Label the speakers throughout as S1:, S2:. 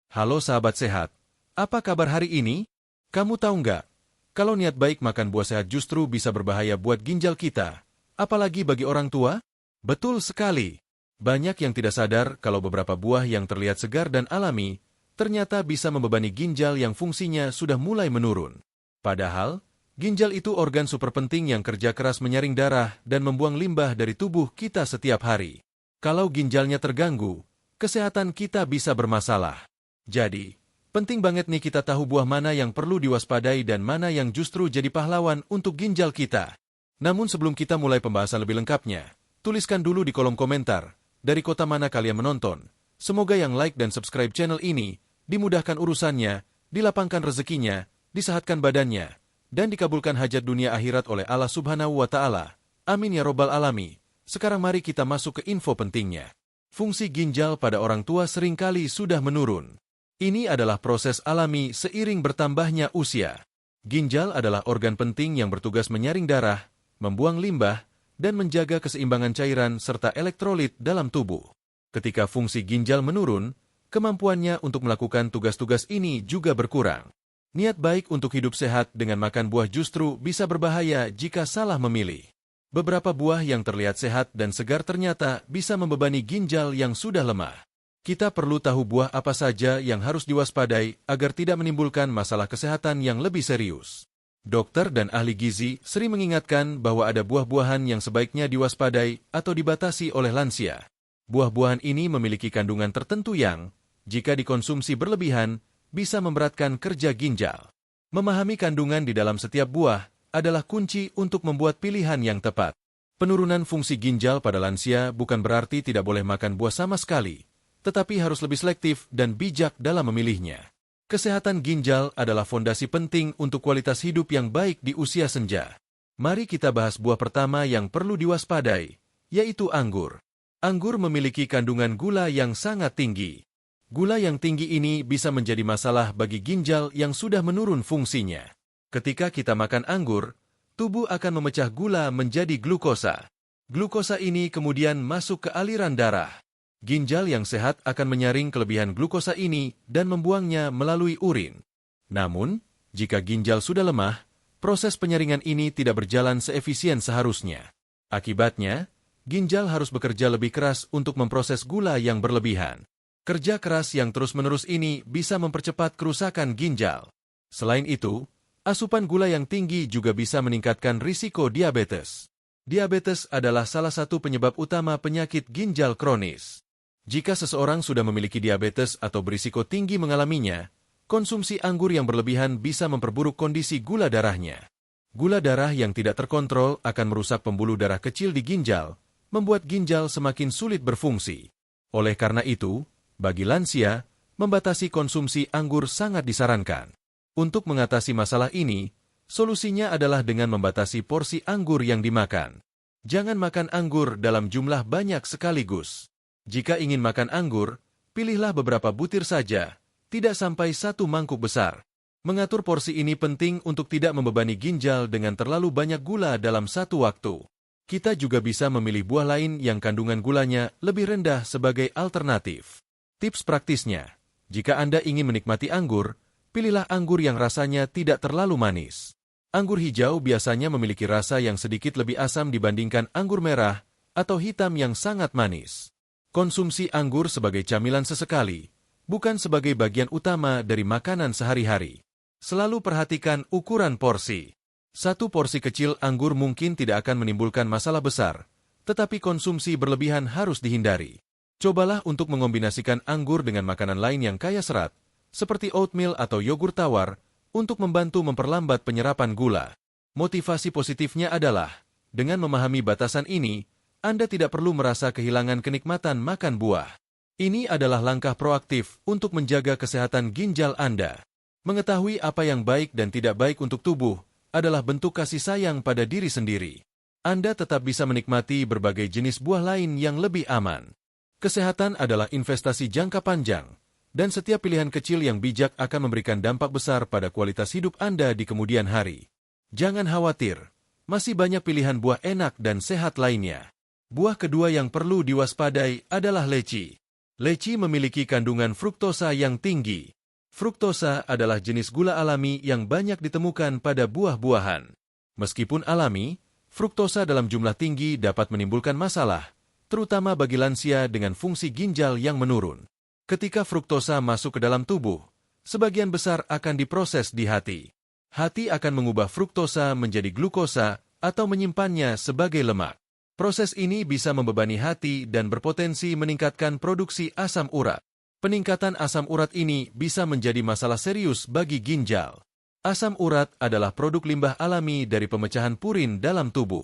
S1: Halo sahabat sehat, apa kabar hari ini? Kamu tahu nggak, kalau niat baik makan buah sehat justru bisa berbahaya buat ginjal kita, apalagi bagi orang tua? Betul sekali. Banyak yang tidak sadar kalau beberapa buah yang terlihat segar dan alami, ternyata bisa membebani ginjal yang fungsinya sudah mulai menurun. Padahal, ginjal itu organ super penting yang kerja keras menyaring darah dan membuang limbah dari tubuh kita setiap hari. Kalau ginjalnya terganggu, kesehatan kita bisa bermasalah. Jadi, penting banget nih kita tahu buah mana yang perlu diwaspadai dan mana yang justru jadi pahlawan untuk ginjal kita. Namun sebelum kita mulai pembahasan lebih lengkapnya, tuliskan dulu di kolom komentar, dari kota mana kalian menonton. Semoga yang like dan subscribe channel ini, dimudahkan urusannya, dilapangkan rezekinya, disehatkan badannya, dan dikabulkan hajat dunia akhirat oleh Allah Subhanahu wa Ta'ala. Amin ya Robbal Alami. Sekarang mari kita masuk ke info pentingnya. Fungsi ginjal pada orang tua seringkali sudah menurun. Ini adalah proses alami seiring bertambahnya usia. Ginjal adalah organ penting yang bertugas menyaring darah, membuang limbah, dan menjaga keseimbangan cairan serta elektrolit dalam tubuh. Ketika fungsi ginjal menurun, kemampuannya untuk melakukan tugas-tugas ini juga berkurang. Niat baik untuk hidup sehat dengan makan buah justru bisa berbahaya jika salah memilih. Beberapa buah yang terlihat sehat dan segar ternyata bisa membebani ginjal yang sudah lemah. Kita perlu tahu buah apa saja yang harus diwaspadai agar tidak menimbulkan masalah kesehatan yang lebih serius. Dokter dan ahli gizi sering mengingatkan bahwa ada buah-buahan yang sebaiknya diwaspadai atau dibatasi oleh lansia. Buah-buahan ini memiliki kandungan tertentu yang, jika dikonsumsi berlebihan, bisa memberatkan kerja ginjal. Memahami kandungan di dalam setiap buah adalah kunci untuk membuat pilihan yang tepat. Penurunan fungsi ginjal pada lansia bukan berarti tidak boleh makan buah sama sekali, tetapi harus lebih selektif dan bijak dalam memilihnya. Kesehatan ginjal adalah fondasi penting untuk kualitas hidup yang baik di usia senja. Mari kita bahas buah pertama yang perlu diwaspadai, yaitu anggur. Anggur memiliki kandungan gula yang sangat tinggi. Gula yang tinggi ini bisa menjadi masalah bagi ginjal yang sudah menurun fungsinya. Ketika kita makan anggur, tubuh akan memecah gula menjadi glukosa. Glukosa ini kemudian masuk ke aliran darah. Ginjal yang sehat akan menyaring kelebihan glukosa ini dan membuangnya melalui urin. Namun, jika ginjal sudah lemah, proses penyaringan ini tidak berjalan seefisien seharusnya. Akibatnya, ginjal harus bekerja lebih keras untuk memproses gula yang berlebihan. Kerja keras yang terus-menerus ini bisa mempercepat kerusakan ginjal. Selain itu, asupan gula yang tinggi juga bisa meningkatkan risiko diabetes. Diabetes adalah salah satu penyebab utama penyakit ginjal kronis. Jika seseorang sudah memiliki diabetes atau berisiko tinggi mengalaminya, konsumsi anggur yang berlebihan bisa memperburuk kondisi gula darahnya. Gula darah yang tidak terkontrol akan merusak pembuluh darah kecil di ginjal, membuat ginjal semakin sulit berfungsi. Oleh karena itu, bagi lansia, membatasi konsumsi anggur sangat disarankan. Untuk mengatasi masalah ini, solusinya adalah dengan membatasi porsi anggur yang dimakan. Jangan makan anggur dalam jumlah banyak sekaligus. Jika ingin makan anggur, pilihlah beberapa butir saja, tidak sampai 1 mangkuk besar. Mengatur porsi ini penting untuk tidak membebani ginjal dengan terlalu banyak gula dalam satu waktu. Kita juga bisa memilih buah lain yang kandungan gulanya lebih rendah sebagai alternatif. Tips praktisnya, jika Anda ingin menikmati anggur, pilihlah anggur yang rasanya tidak terlalu manis. Anggur hijau biasanya memiliki rasa yang sedikit lebih asam dibandingkan anggur merah atau hitam yang sangat manis. Konsumsi anggur sebagai camilan sesekali, bukan sebagai bagian utama dari makanan sehari-hari. Selalu perhatikan ukuran porsi. 1 porsi kecil anggur mungkin tidak akan menimbulkan masalah besar, tetapi konsumsi berlebihan harus dihindari. Cobalah untuk mengombinasikan anggur dengan makanan lain yang kaya serat, seperti oatmeal atau yogurt tawar, untuk membantu memperlambat penyerapan gula. Motivasi positifnya adalah, dengan memahami batasan ini, Anda tidak perlu merasa kehilangan kenikmatan makan buah. Ini adalah langkah proaktif untuk menjaga kesehatan ginjal Anda. Mengetahui apa yang baik dan tidak baik untuk tubuh adalah bentuk kasih sayang pada diri sendiri. Anda tetap bisa menikmati berbagai jenis buah lain yang lebih aman. Kesehatan adalah investasi jangka panjang, dan setiap pilihan kecil yang bijak akan memberikan dampak besar pada kualitas hidup Anda di kemudian hari. Jangan khawatir, masih banyak pilihan buah enak dan sehat lainnya. Buah kedua yang perlu diwaspadai adalah leci. Leci memiliki kandungan fruktosa yang tinggi. Fruktosa adalah jenis gula alami yang banyak ditemukan pada buah-buahan. Meskipun alami, fruktosa dalam jumlah tinggi dapat menimbulkan masalah, terutama bagi lansia dengan fungsi ginjal yang menurun. Ketika fruktosa masuk ke dalam tubuh, sebagian besar akan diproses di hati. Hati akan mengubah fruktosa menjadi glukosa atau menyimpannya sebagai lemak. Proses ini bisa membebani hati dan berpotensi meningkatkan produksi asam urat. Peningkatan asam urat ini bisa menjadi masalah serius bagi ginjal. Asam urat adalah produk limbah alami dari pemecahan purin dalam tubuh.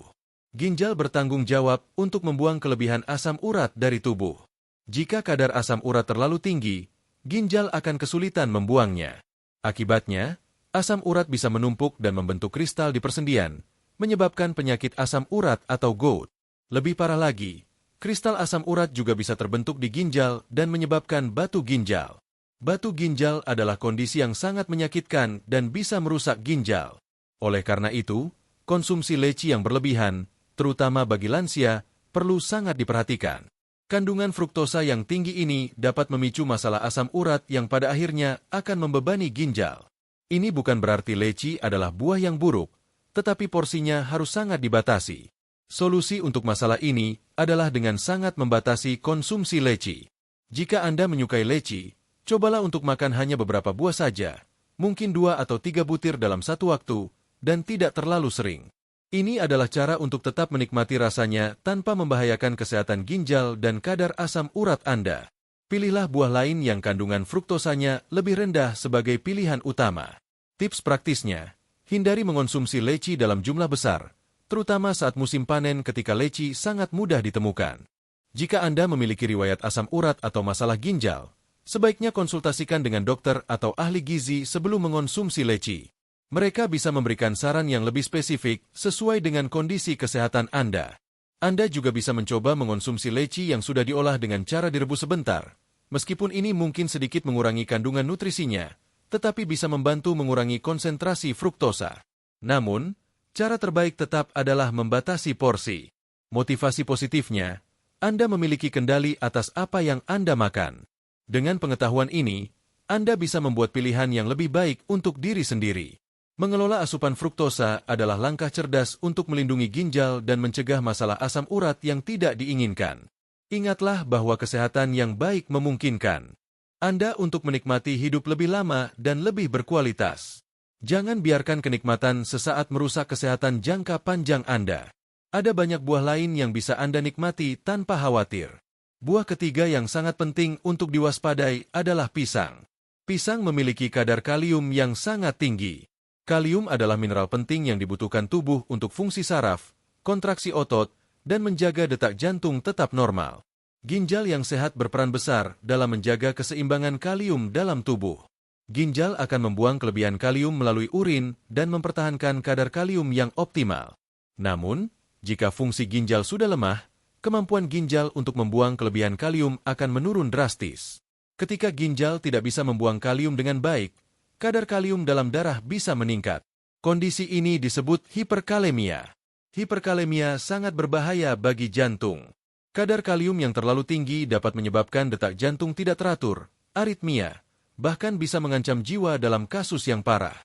S1: Ginjal bertanggung jawab untuk membuang kelebihan asam urat dari tubuh. Jika kadar asam urat terlalu tinggi, ginjal akan kesulitan membuangnya. Akibatnya, asam urat bisa menumpuk dan membentuk kristal di persendian, menyebabkan penyakit asam urat atau gout. Lebih parah lagi, kristal asam urat juga bisa terbentuk di ginjal dan menyebabkan batu ginjal. Batu ginjal adalah kondisi yang sangat menyakitkan dan bisa merusak ginjal. Oleh karena itu, konsumsi leci yang berlebihan, terutama bagi lansia, perlu sangat diperhatikan. Kandungan fruktosa yang tinggi ini dapat memicu masalah asam urat yang pada akhirnya akan membebani ginjal. Ini bukan berarti leci adalah buah yang buruk, tetapi porsinya harus sangat dibatasi. Solusi untuk masalah ini adalah dengan sangat membatasi konsumsi leci. Jika Anda menyukai leci, cobalah untuk makan hanya beberapa buah saja, mungkin 2 atau 3 butir dalam satu waktu, dan tidak terlalu sering. Ini adalah cara untuk tetap menikmati rasanya tanpa membahayakan kesehatan ginjal dan kadar asam urat Anda. Pilihlah buah lain yang kandungan fruktosanya lebih rendah sebagai pilihan utama. Tips praktisnya, hindari mengonsumsi leci dalam jumlah besar, terutama saat musim panen ketika leci sangat mudah ditemukan. Jika Anda memiliki riwayat asam urat atau masalah ginjal, sebaiknya konsultasikan dengan dokter atau ahli gizi sebelum mengonsumsi leci. Mereka bisa memberikan saran yang lebih spesifik sesuai dengan kondisi kesehatan Anda. Anda juga bisa mencoba mengonsumsi leci yang sudah diolah dengan cara direbus sebentar. Meskipun ini mungkin sedikit mengurangi kandungan nutrisinya, tetapi bisa membantu mengurangi konsentrasi fruktosa. Namun, cara terbaik tetap adalah membatasi porsi. Motivasi positifnya, Anda memiliki kendali atas apa yang Anda makan. Dengan pengetahuan ini, Anda bisa membuat pilihan yang lebih baik untuk diri sendiri. Mengelola asupan fruktosa adalah langkah cerdas untuk melindungi ginjal dan mencegah masalah asam urat yang tidak diinginkan. Ingatlah bahwa kesehatan yang baik memungkinkan Anda untuk menikmati hidup lebih lama dan lebih berkualitas. Jangan biarkan kenikmatan sesaat merusak kesehatan jangka panjang Anda. Ada banyak buah lain yang bisa Anda nikmati tanpa khawatir. Buah ketiga yang sangat penting untuk diwaspadai adalah pisang. Pisang memiliki kadar kalium yang sangat tinggi. Kalium adalah mineral penting yang dibutuhkan tubuh untuk fungsi saraf, kontraksi otot, dan menjaga detak jantung tetap normal. Ginjal yang sehat berperan besar dalam menjaga keseimbangan kalium dalam tubuh. Ginjal akan membuang kelebihan kalium melalui urin dan mempertahankan kadar kalium yang optimal. Namun, jika fungsi ginjal sudah lemah, kemampuan ginjal untuk membuang kelebihan kalium akan menurun drastis. Ketika ginjal tidak bisa membuang kalium dengan baik, kadar kalium dalam darah bisa meningkat. Kondisi ini disebut hiperkalemia. Hiperkalemia sangat berbahaya bagi jantung. Kadar kalium yang terlalu tinggi dapat menyebabkan detak jantung tidak teratur, aritmia, bahkan bisa mengancam jiwa dalam kasus yang parah.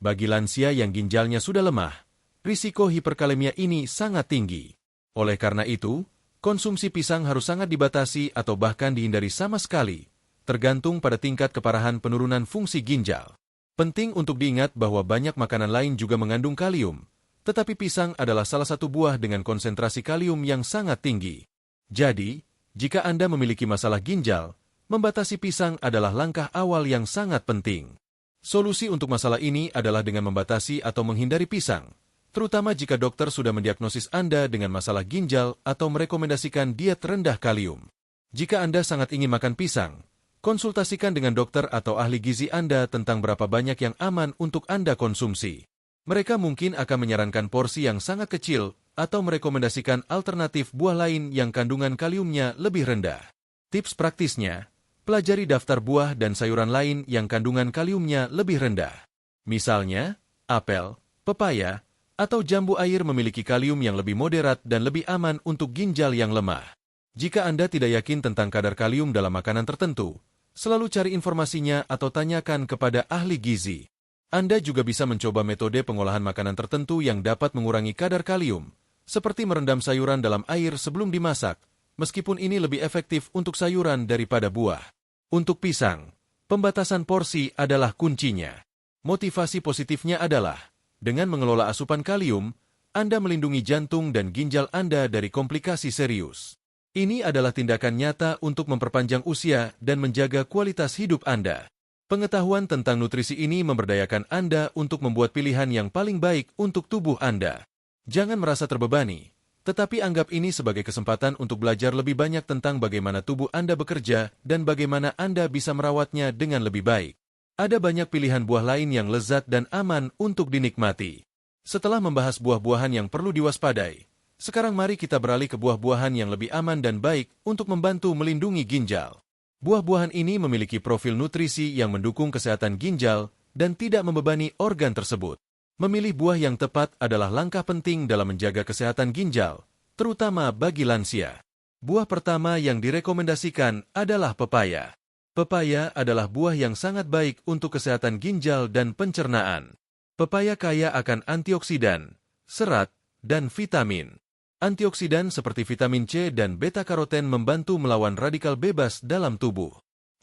S1: Bagi lansia yang ginjalnya sudah lemah, risiko hiperkalemia ini sangat tinggi. Oleh karena itu, konsumsi pisang harus sangat dibatasi atau bahkan dihindari sama sekali, tergantung pada tingkat keparahan penurunan fungsi ginjal. Penting untuk diingat bahwa banyak makanan lain juga mengandung kalium, tetapi pisang adalah salah satu buah dengan konsentrasi kalium yang sangat tinggi. Jadi, jika Anda memiliki masalah ginjal, membatasi pisang adalah langkah awal yang sangat penting. Solusi untuk masalah ini adalah dengan membatasi atau menghindari pisang, terutama jika dokter sudah mendiagnosis Anda dengan masalah ginjal atau merekomendasikan diet rendah kalium. Jika Anda sangat ingin makan pisang, konsultasikan dengan dokter atau ahli gizi Anda tentang berapa banyak yang aman untuk Anda konsumsi. Mereka mungkin akan menyarankan porsi yang sangat kecil atau merekomendasikan alternatif buah lain yang kandungan kaliumnya lebih rendah. Tips praktisnya, pelajari daftar buah dan sayuran lain yang kandungan kaliumnya lebih rendah. Misalnya, apel, pepaya, atau jambu air memiliki kalium yang lebih moderat dan lebih aman untuk ginjal yang lemah. Jika Anda tidak yakin tentang kadar kalium dalam makanan tertentu, selalu cari informasinya atau tanyakan kepada ahli gizi. Anda juga bisa mencoba metode pengolahan makanan tertentu yang dapat mengurangi kadar kalium, seperti merendam sayuran dalam air sebelum dimasak, meskipun ini lebih efektif untuk sayuran daripada buah. Untuk pisang, pembatasan porsi adalah kuncinya. Motivasi positifnya adalah, dengan mengelola asupan kalium, Anda melindungi jantung dan ginjal Anda dari komplikasi serius. Ini adalah tindakan nyata untuk memperpanjang usia dan menjaga kualitas hidup Anda. Pengetahuan tentang nutrisi ini memberdayakan Anda untuk membuat pilihan yang paling baik untuk tubuh Anda. Jangan merasa terbebani, tetapi anggap ini sebagai kesempatan untuk belajar lebih banyak tentang bagaimana tubuh Anda bekerja dan bagaimana Anda bisa merawatnya dengan lebih baik. Ada banyak pilihan buah lain yang lezat dan aman untuk dinikmati. Setelah membahas buah-buahan yang perlu diwaspadai, sekarang mari kita beralih ke buah-buahan yang lebih aman dan baik untuk membantu melindungi ginjal. Buah-buahan ini memiliki profil nutrisi yang mendukung kesehatan ginjal dan tidak membebani organ tersebut. Memilih buah yang tepat adalah langkah penting dalam menjaga kesehatan ginjal, terutama bagi lansia. Buah pertama yang direkomendasikan adalah pepaya. Pepaya adalah buah yang sangat baik untuk kesehatan ginjal dan pencernaan. Pepaya kaya akan antioksidan, serat, dan vitamin. Antioksidan seperti vitamin C dan beta-karoten membantu melawan radikal bebas dalam tubuh.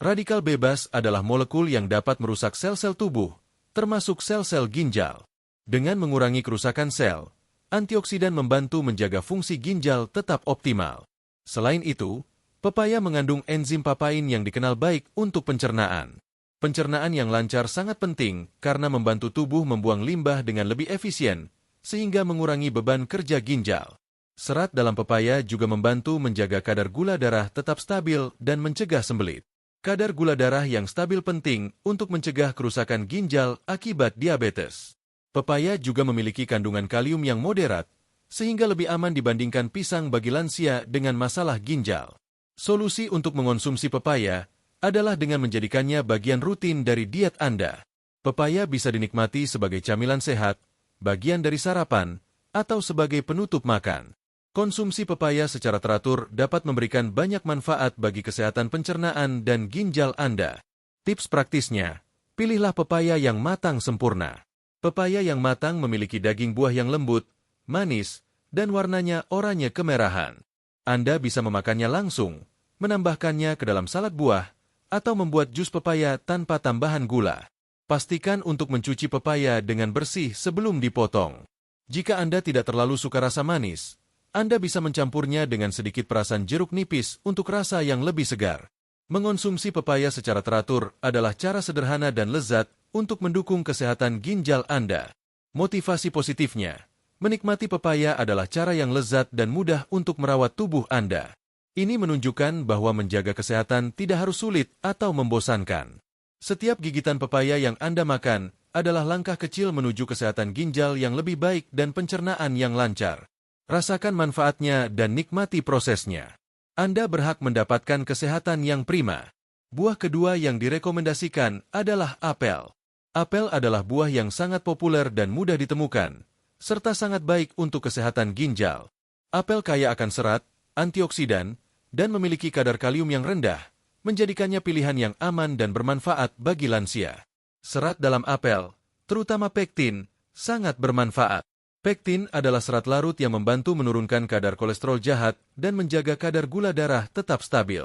S1: Radikal bebas adalah molekul yang dapat merusak sel-sel tubuh, termasuk sel-sel ginjal. Dengan mengurangi kerusakan sel, antioksidan membantu menjaga fungsi ginjal tetap optimal. Selain itu, pepaya mengandung enzim papain yang dikenal baik untuk pencernaan. Pencernaan yang lancar sangat penting karena membantu tubuh membuang limbah dengan lebih efisien, sehingga mengurangi beban kerja ginjal. Serat dalam pepaya juga membantu menjaga kadar gula darah tetap stabil dan mencegah sembelit. Kadar gula darah yang stabil penting untuk mencegah kerusakan ginjal akibat diabetes. Pepaya juga memiliki kandungan kalium yang moderat, sehingga lebih aman dibandingkan pisang bagi lansia dengan masalah ginjal. Solusi untuk mengonsumsi pepaya adalah dengan menjadikannya bagian rutin dari diet Anda. Pepaya bisa dinikmati sebagai camilan sehat, bagian dari sarapan, atau sebagai penutup makan. Konsumsi pepaya secara teratur dapat memberikan banyak manfaat bagi kesehatan pencernaan dan ginjal Anda. Tips praktisnya, pilihlah pepaya yang matang sempurna. Pepaya yang matang memiliki daging buah yang lembut, manis, dan warnanya oranye kemerahan. Anda bisa memakannya langsung, menambahkannya ke dalam salad buah, atau membuat jus pepaya tanpa tambahan gula. Pastikan untuk mencuci pepaya dengan bersih sebelum dipotong. Jika Anda tidak terlalu suka rasa manis, Anda bisa mencampurnya dengan sedikit perasan jeruk nipis untuk rasa yang lebih segar. Mengonsumsi pepaya secara teratur adalah cara sederhana dan lezat untuk mendukung kesehatan ginjal Anda. Motivasi positifnya, menikmati pepaya adalah cara yang lezat dan mudah untuk merawat tubuh Anda. Ini menunjukkan bahwa menjaga kesehatan tidak harus sulit atau membosankan. Setiap gigitan pepaya yang Anda makan adalah langkah kecil menuju kesehatan ginjal yang lebih baik dan pencernaan yang lancar. Rasakan manfaatnya dan nikmati prosesnya. Anda berhak mendapatkan kesehatan yang prima. Buah kedua yang direkomendasikan adalah apel. Apel adalah buah yang sangat populer dan mudah ditemukan, serta sangat baik untuk kesehatan ginjal. Apel kaya akan serat, antioksidan, dan memiliki kadar kalium yang rendah, menjadikannya pilihan yang aman dan bermanfaat bagi lansia. Serat dalam apel, terutama pektin, sangat bermanfaat. Pektin adalah serat larut yang membantu menurunkan kadar kolesterol jahat dan menjaga kadar gula darah tetap stabil.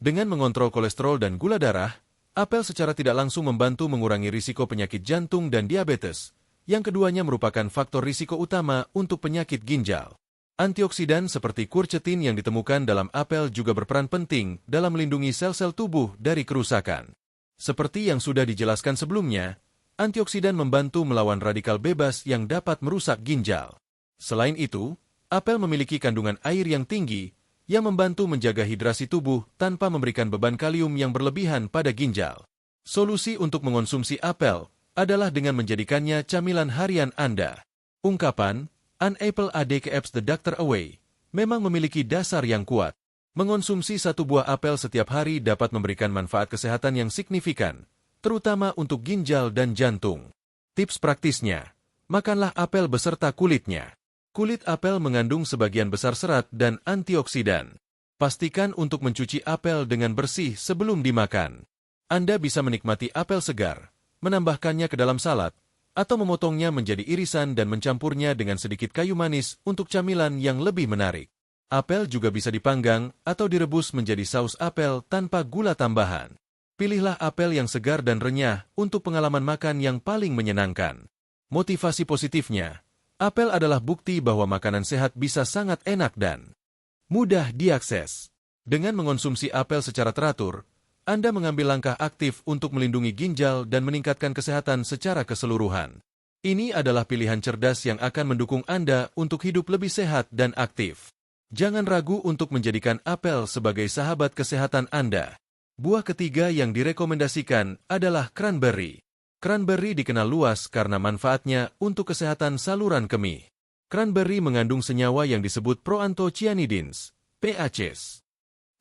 S1: Dengan mengontrol kolesterol dan gula darah, apel secara tidak langsung membantu mengurangi risiko penyakit jantung dan diabetes, yang keduanya merupakan faktor risiko utama untuk penyakit ginjal. Antioksidan seperti quercetin yang ditemukan dalam apel juga berperan penting dalam melindungi sel-sel tubuh dari kerusakan. Seperti yang sudah dijelaskan sebelumnya, antioksidan membantu melawan radikal bebas yang dapat merusak ginjal. Selain itu, apel memiliki kandungan air yang tinggi yang membantu menjaga hidrasi tubuh tanpa memberikan beban kalium yang berlebihan pada ginjal. Solusi untuk mengonsumsi apel adalah dengan menjadikannya camilan harian Anda. Ungkapan, "An apple a day keeps the doctor away," memang memiliki dasar yang kuat. Mengonsumsi satu buah apel setiap hari dapat memberikan manfaat kesehatan yang signifikan, terutama untuk ginjal dan jantung. Tips praktisnya, makanlah apel beserta kulitnya. Kulit apel mengandung sebagian besar serat dan antioksidan. Pastikan untuk mencuci apel dengan bersih sebelum dimakan. Anda bisa menikmati apel segar, menambahkannya ke dalam salad, atau memotongnya menjadi irisan dan mencampurnya dengan sedikit kayu manis untuk camilan yang lebih menarik. Apel juga bisa dipanggang atau direbus menjadi saus apel tanpa gula tambahan. Pilihlah apel yang segar dan renyah untuk pengalaman makan yang paling menyenangkan. Motivasi positifnya, apel adalah bukti bahwa makanan sehat bisa sangat enak dan mudah diakses. Dengan mengonsumsi apel secara teratur, Anda mengambil langkah aktif untuk melindungi ginjal dan meningkatkan kesehatan secara keseluruhan. Ini adalah pilihan cerdas yang akan mendukung Anda untuk hidup lebih sehat dan aktif. Jangan ragu untuk menjadikan apel sebagai sahabat kesehatan Anda. Buah ketiga yang direkomendasikan adalah cranberry. Cranberry dikenal luas karena manfaatnya untuk kesehatan saluran kemih. Cranberry mengandung senyawa yang disebut proanthocyanidins, PACs.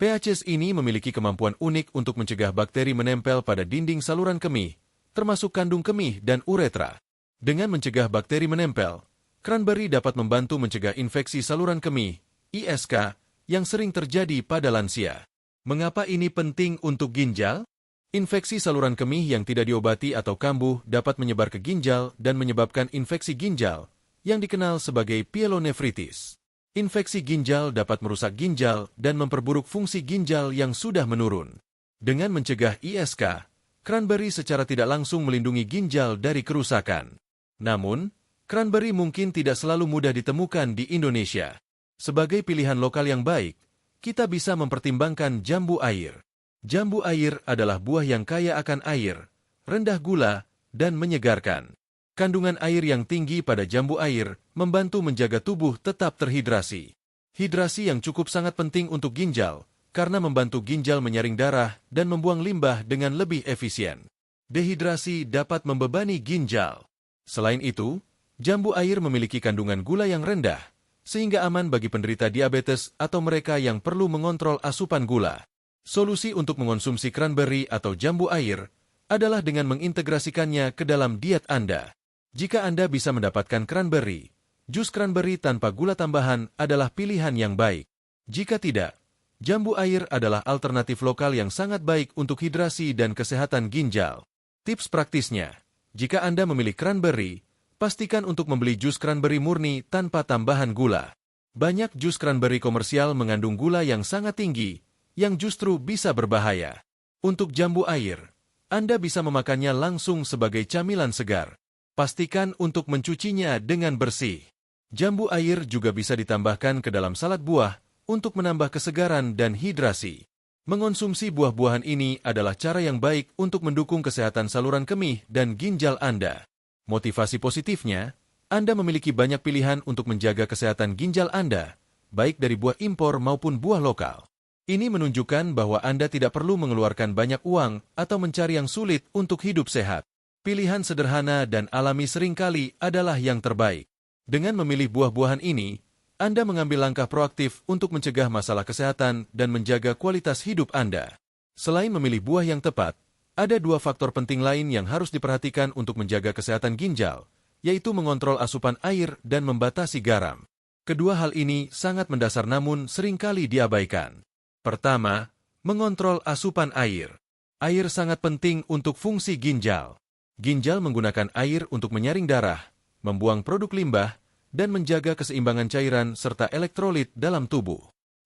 S1: PACs ini memiliki kemampuan unik untuk mencegah bakteri menempel pada dinding saluran kemih, termasuk kandung kemih dan uretra. Dengan mencegah bakteri menempel, cranberry dapat membantu mencegah infeksi saluran kemih, ISK, yang sering terjadi pada lansia. Mengapa ini penting untuk ginjal? Infeksi saluran kemih yang tidak diobati atau kambuh dapat menyebar ke ginjal dan menyebabkan infeksi ginjal, yang dikenal sebagai pyelonefritis. Infeksi ginjal dapat merusak ginjal dan memperburuk fungsi ginjal yang sudah menurun. Dengan mencegah ISK, cranberry secara tidak langsung melindungi ginjal dari kerusakan. Namun, cranberry mungkin tidak selalu mudah ditemukan di Indonesia. Sebagai pilihan lokal yang baik, kita bisa mempertimbangkan jambu air. Jambu air adalah buah yang kaya akan air, rendah gula, dan menyegarkan. Kandungan air yang tinggi pada jambu air membantu menjaga tubuh tetap terhidrasi. Hidrasi yang cukup sangat penting untuk ginjal, karena membantu ginjal menyaring darah dan membuang limbah dengan lebih efisien. Dehidrasi dapat membebani ginjal. Selain itu, jambu air memiliki kandungan gula yang rendah, sehingga aman bagi penderita diabetes atau mereka yang perlu mengontrol asupan gula. Solusi untuk mengonsumsi cranberry atau jambu air adalah dengan mengintegrasikannya ke dalam diet Anda. Jika Anda bisa mendapatkan cranberry, jus cranberry tanpa gula tambahan adalah pilihan yang baik. Jika tidak, jambu air adalah alternatif lokal yang sangat baik untuk hidrasi dan kesehatan ginjal. Tips praktisnya, jika Anda memilih cranberry, pastikan untuk membeli jus cranberry murni tanpa tambahan gula. Banyak jus cranberry komersial mengandung gula yang sangat tinggi, yang justru bisa berbahaya. Untuk jambu air, Anda bisa memakannya langsung sebagai camilan segar. Pastikan untuk mencucinya dengan bersih. Jambu air juga bisa ditambahkan ke dalam salad buah untuk menambah kesegaran dan hidrasi. Mengonsumsi buah-buahan ini adalah cara yang baik untuk mendukung kesehatan saluran kemih dan ginjal Anda. Motivasi positifnya, Anda memiliki banyak pilihan untuk menjaga kesehatan ginjal Anda, baik dari buah impor maupun buah lokal. Ini menunjukkan bahwa Anda tidak perlu mengeluarkan banyak uang atau mencari yang sulit untuk hidup sehat. Pilihan sederhana dan alami seringkali adalah yang terbaik. Dengan memilih buah-buahan ini, Anda mengambil langkah proaktif untuk mencegah masalah kesehatan dan menjaga kualitas hidup Anda. Selain memilih buah yang tepat, ada dua faktor penting lain yang harus diperhatikan untuk menjaga kesehatan ginjal, yaitu mengontrol asupan air dan membatasi garam. Kedua hal ini sangat mendasar namun seringkali diabaikan. Pertama, mengontrol asupan air. Air sangat penting untuk fungsi ginjal. Ginjal menggunakan air untuk menyaring darah, membuang produk limbah, dan menjaga keseimbangan cairan serta elektrolit dalam tubuh.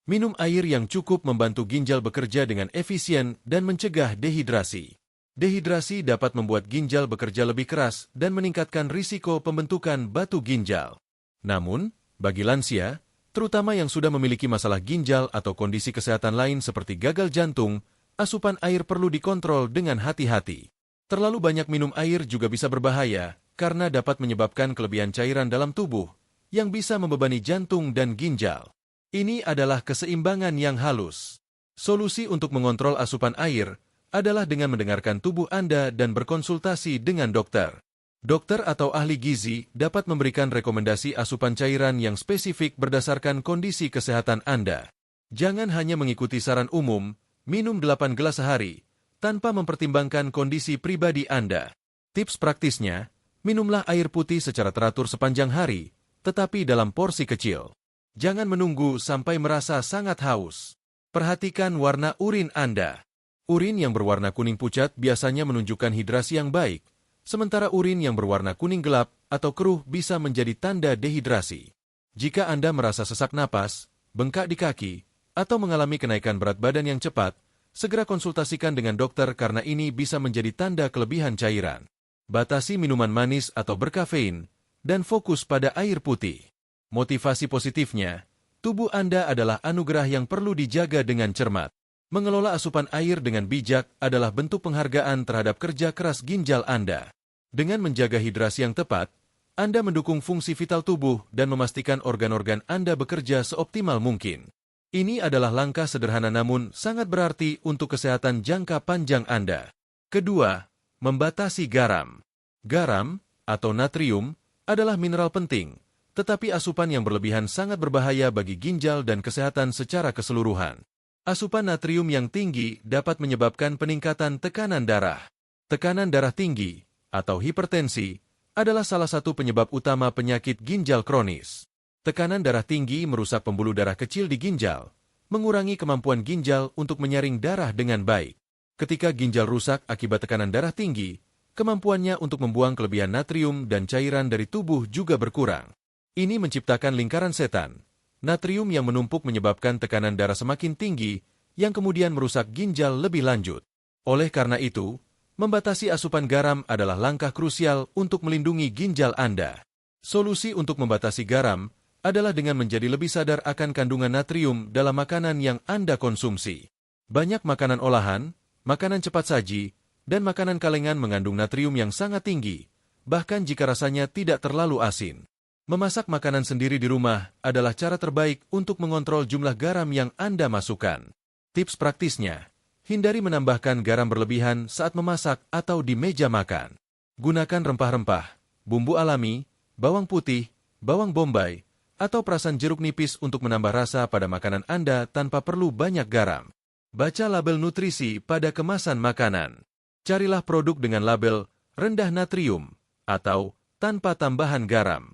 S1: Minum air yang cukup membantu ginjal bekerja dengan efisien dan mencegah dehidrasi. Dehidrasi dapat membuat ginjal bekerja lebih keras dan meningkatkan risiko pembentukan batu ginjal. Namun, bagi lansia, terutama yang sudah memiliki masalah ginjal atau kondisi kesehatan lain seperti gagal jantung, asupan air perlu dikontrol dengan hati-hati. Terlalu banyak minum air juga bisa berbahaya karena dapat menyebabkan kelebihan cairan dalam tubuh yang bisa membebani jantung dan ginjal. Ini adalah keseimbangan yang halus. Solusi untuk mengontrol asupan air adalah dengan mendengarkan tubuh Anda dan berkonsultasi dengan dokter. Dokter atau ahli gizi dapat memberikan rekomendasi asupan cairan yang spesifik berdasarkan kondisi kesehatan Anda. Jangan hanya mengikuti saran umum, minum 8 gelas sehari, tanpa mempertimbangkan kondisi pribadi Anda. Tips praktisnya, minumlah air putih secara teratur sepanjang hari, tetapi dalam porsi kecil. Jangan menunggu sampai merasa sangat haus. Perhatikan warna urin Anda. Urin yang berwarna kuning pucat biasanya menunjukkan hidrasi yang baik, sementara urin yang berwarna kuning gelap atau keruh bisa menjadi tanda dehidrasi. Jika Anda merasa sesak napas, bengkak di kaki, atau mengalami kenaikan berat badan yang cepat, segera konsultasikan dengan dokter karena ini bisa menjadi tanda kelebihan cairan. Batasi minuman manis atau berkafein, dan fokus pada air putih. Motivasi positifnya, tubuh Anda adalah anugerah yang perlu dijaga dengan cermat. Mengelola asupan air dengan bijak adalah bentuk penghargaan terhadap kerja keras ginjal Anda. Dengan menjaga hidrasi yang tepat, Anda mendukung fungsi vital tubuh dan memastikan organ-organ Anda bekerja seoptimal mungkin. Ini adalah langkah sederhana namun sangat berarti untuk kesehatan jangka panjang Anda. Kedua, membatasi garam. Garam, atau natrium, adalah mineral penting, tetapi asupan yang berlebihan sangat berbahaya bagi ginjal dan kesehatan secara keseluruhan. Asupan natrium yang tinggi dapat menyebabkan peningkatan tekanan darah. Tekanan darah tinggi, atau hipertensi, adalah salah satu penyebab utama penyakit ginjal kronis. Tekanan darah tinggi merusak pembuluh darah kecil di ginjal, mengurangi kemampuan ginjal untuk menyaring darah dengan baik. Ketika ginjal rusak akibat tekanan darah tinggi, kemampuannya untuk membuang kelebihan natrium dan cairan dari tubuh juga berkurang. Ini menciptakan lingkaran setan. Natrium yang menumpuk menyebabkan tekanan darah semakin tinggi, yang kemudian merusak ginjal lebih lanjut. Oleh karena itu, membatasi asupan garam adalah langkah krusial untuk melindungi ginjal Anda. Solusi untuk membatasi garam adalah dengan menjadi lebih sadar akan kandungan natrium dalam makanan yang Anda konsumsi. Banyak makanan olahan, makanan cepat saji, dan makanan kalengan mengandung natrium yang sangat tinggi, bahkan jika rasanya tidak terlalu asin. Memasak makanan sendiri di rumah adalah cara terbaik untuk mengontrol jumlah garam yang Anda masukkan. Tips praktisnya, hindari menambahkan garam berlebihan saat memasak atau di meja makan. Gunakan rempah-rempah, bumbu alami, bawang putih, bawang bombay, atau perasan jeruk nipis untuk menambah rasa pada makanan Anda tanpa perlu banyak garam. Baca label nutrisi pada kemasan makanan. Carilah produk dengan label rendah natrium atau tanpa tambahan garam.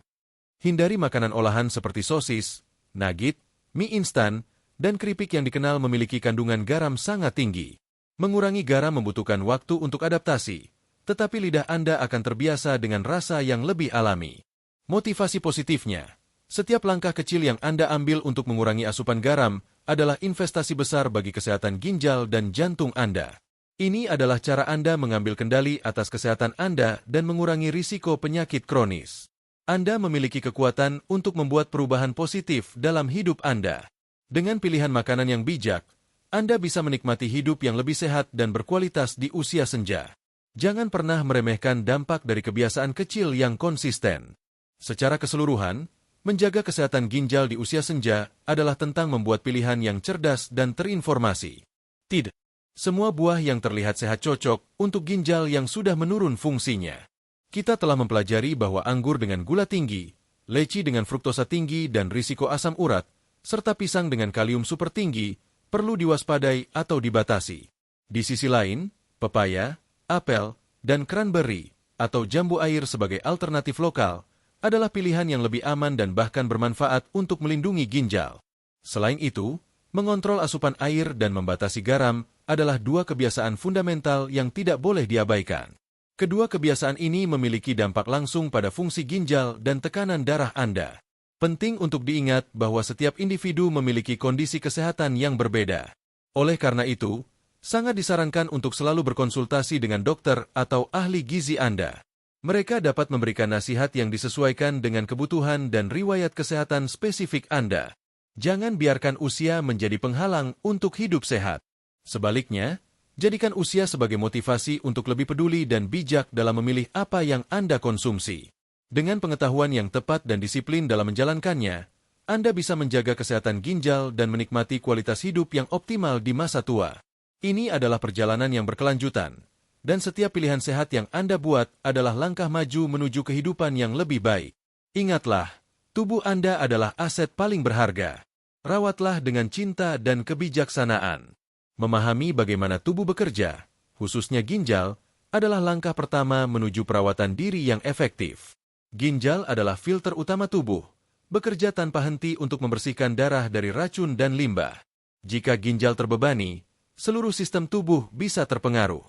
S1: Hindari makanan olahan seperti sosis, nugget, mie instan, dan keripik yang dikenal memiliki kandungan garam sangat tinggi. Mengurangi garam membutuhkan waktu untuk adaptasi, tetapi lidah Anda akan terbiasa dengan rasa yang lebih alami. Motivasi positifnya, setiap langkah kecil yang Anda ambil untuk mengurangi asupan garam adalah investasi besar bagi kesehatan ginjal dan jantung Anda. Ini adalah cara Anda mengambil kendali atas kesehatan Anda dan mengurangi risiko penyakit kronis. Anda memiliki kekuatan untuk membuat perubahan positif dalam hidup Anda. Dengan pilihan makanan yang bijak, Anda bisa menikmati hidup yang lebih sehat dan berkualitas di usia senja. Jangan pernah meremehkan dampak dari kebiasaan kecil yang konsisten. Secara keseluruhan, menjaga kesehatan ginjal di usia senja adalah tentang membuat pilihan yang cerdas dan terinformasi. Tidak semua buah yang terlihat sehat cocok untuk ginjal yang sudah menurun fungsinya. Kita telah mempelajari bahwa anggur dengan gula tinggi, leci dengan fruktosa tinggi dan risiko asam urat, serta pisang dengan kalium super tinggi, perlu diwaspadai atau dibatasi. Di sisi lain, pepaya, apel, dan cranberry, atau jambu air sebagai alternatif lokal, adalah pilihan yang lebih aman dan bahkan bermanfaat untuk melindungi ginjal. Selain itu, mengontrol asupan air dan membatasi garam adalah dua kebiasaan fundamental yang tidak boleh diabaikan. Kedua kebiasaan ini memiliki dampak langsung pada fungsi ginjal dan tekanan darah Anda. Penting untuk diingat bahwa setiap individu memiliki kondisi kesehatan yang berbeda. Oleh karena itu, sangat disarankan untuk selalu berkonsultasi dengan dokter atau ahli gizi Anda. Mereka dapat memberikan nasihat yang disesuaikan dengan kebutuhan dan riwayat kesehatan spesifik Anda. Jangan biarkan usia menjadi penghalang untuk hidup sehat. Sebaliknya, jadikan usia sebagai motivasi untuk lebih peduli dan bijak dalam memilih apa yang Anda konsumsi. Dengan pengetahuan yang tepat dan disiplin dalam menjalankannya, Anda bisa menjaga kesehatan ginjal dan menikmati kualitas hidup yang optimal di masa tua. Ini adalah perjalanan yang berkelanjutan, dan setiap pilihan sehat yang Anda buat adalah langkah maju menuju kehidupan yang lebih baik. Ingatlah, tubuh Anda adalah aset paling berharga. Rawatlah dengan cinta dan kebijaksanaan. Memahami bagaimana tubuh bekerja, khususnya ginjal, adalah langkah pertama menuju perawatan diri yang efektif. Ginjal adalah filter utama tubuh, bekerja tanpa henti untuk membersihkan darah dari racun dan limbah. Jika ginjal terbebani, seluruh sistem tubuh bisa terpengaruh.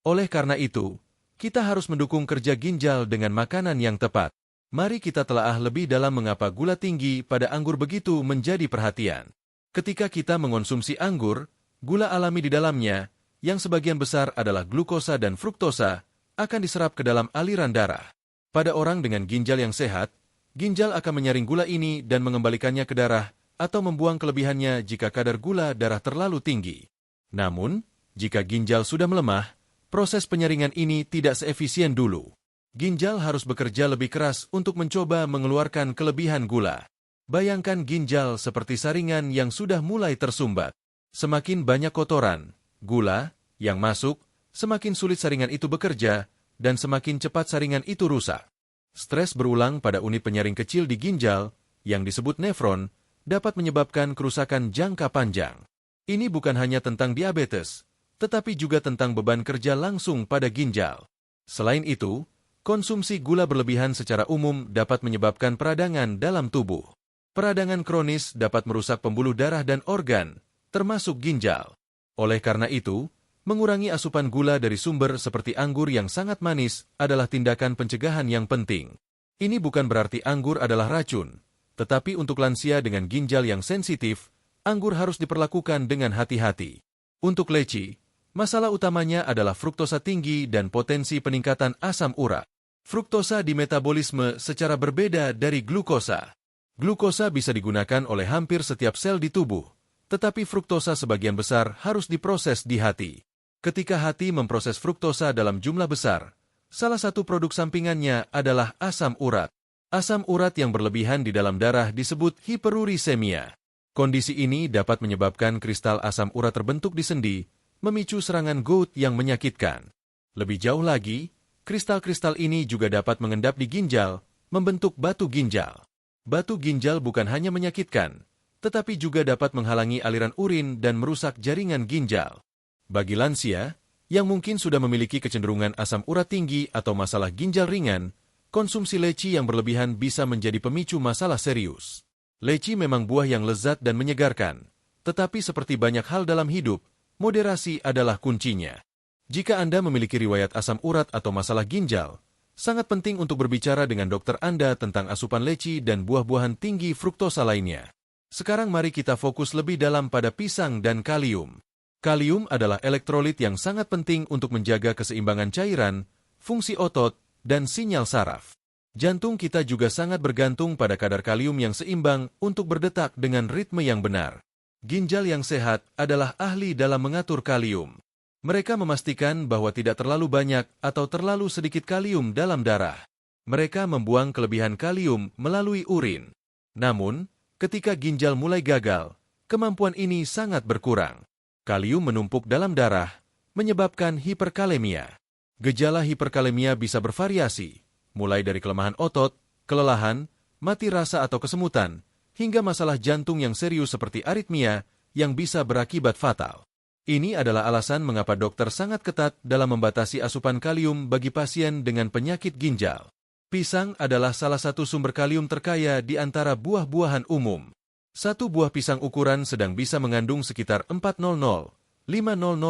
S1: Oleh karena itu, kita harus mendukung kerja ginjal dengan makanan yang tepat. Mari kita telaah lebih dalam mengapa gula tinggi pada anggur begitu menjadi perhatian. Ketika kita mengonsumsi anggur, gula alami di dalamnya, yang sebagian besar adalah glukosa dan fruktosa, akan diserap ke dalam aliran darah. Pada orang dengan ginjal yang sehat, ginjal akan menyaring gula ini dan mengembalikannya ke darah atau membuang kelebihannya jika kadar gula darah terlalu tinggi. Namun, jika ginjal sudah melemah, proses penyaringan ini tidak seefisien dulu. Ginjal harus bekerja lebih keras untuk mencoba mengeluarkan kelebihan gula. Bayangkan ginjal seperti saringan yang sudah mulai tersumbat. Semakin banyak kotoran, gula, yang masuk, semakin sulit saringan itu bekerja, dan semakin cepat saringan itu rusak. Stres berulang pada unit penyaring kecil di ginjal, yang disebut nefron, dapat menyebabkan kerusakan jangka panjang. Ini bukan hanya tentang diabetes, tetapi juga tentang beban kerja langsung pada ginjal. Selain itu, konsumsi gula berlebihan secara umum dapat menyebabkan peradangan dalam tubuh. Peradangan kronis dapat merusak pembuluh darah dan organ, termasuk ginjal. Oleh karena itu, mengurangi asupan gula dari sumber seperti anggur yang sangat manis adalah tindakan pencegahan yang penting. Ini bukan berarti anggur adalah racun, tetapi untuk lansia dengan ginjal yang sensitif, anggur harus diperlakukan dengan hati-hati. Untuk leci, masalah utamanya adalah fruktosa tinggi dan potensi peningkatan asam urat. Fruktosa dimetabolisme secara berbeda dari glukosa. Glukosa bisa digunakan oleh hampir setiap sel di tubuh, tetapi fruktosa sebagian besar harus diproses di hati. Ketika hati memproses fruktosa dalam jumlah besar, salah satu produk sampingannya adalah asam urat. Asam urat yang berlebihan di dalam darah disebut hiperurisemia. Kondisi ini dapat menyebabkan kristal asam urat terbentuk di sendi, memicu serangan gout yang menyakitkan. Lebih jauh lagi, kristal-kristal ini juga dapat mengendap di ginjal, membentuk batu ginjal. Batu ginjal bukan hanya menyakitkan, tetapi juga dapat menghalangi aliran urin dan merusak jaringan ginjal. Bagi lansia, yang mungkin sudah memiliki kecenderungan asam urat tinggi atau masalah ginjal ringan, konsumsi leci yang berlebihan bisa menjadi pemicu masalah serius. Leci memang buah yang lezat dan menyegarkan, tetapi seperti banyak hal dalam hidup, moderasi adalah kuncinya. Jika Anda memiliki riwayat asam urat atau masalah ginjal, sangat penting untuk berbicara dengan dokter Anda tentang asupan leci dan buah-buahan tinggi fruktosa lainnya. Sekarang mari kita fokus lebih dalam pada pisang dan kalium. Kalium adalah elektrolit yang sangat penting untuk menjaga keseimbangan cairan, fungsi otot, dan sinyal saraf. Jantung kita juga sangat bergantung pada kadar kalium yang seimbang untuk berdetak dengan ritme yang benar. Ginjal yang sehat adalah ahli dalam mengatur kalium. Mereka memastikan bahwa tidak terlalu banyak atau terlalu sedikit kalium dalam darah. Mereka membuang kelebihan kalium melalui urin. Namun, ketika ginjal mulai gagal, kemampuan ini sangat berkurang. Kalium menumpuk dalam darah, menyebabkan hiperkalemia. Gejala hiperkalemia bisa bervariasi, mulai dari kelemahan otot, kelelahan, mati rasa atau kesemutan, hingga masalah jantung yang serius seperti aritmia yang bisa berakibat fatal. Ini adalah alasan mengapa dokter sangat ketat dalam membatasi asupan kalium bagi pasien dengan penyakit ginjal. Pisang adalah salah satu sumber kalium terkaya di antara buah-buahan umum. Satu buah pisang ukuran sedang bisa mengandung sekitar 400–500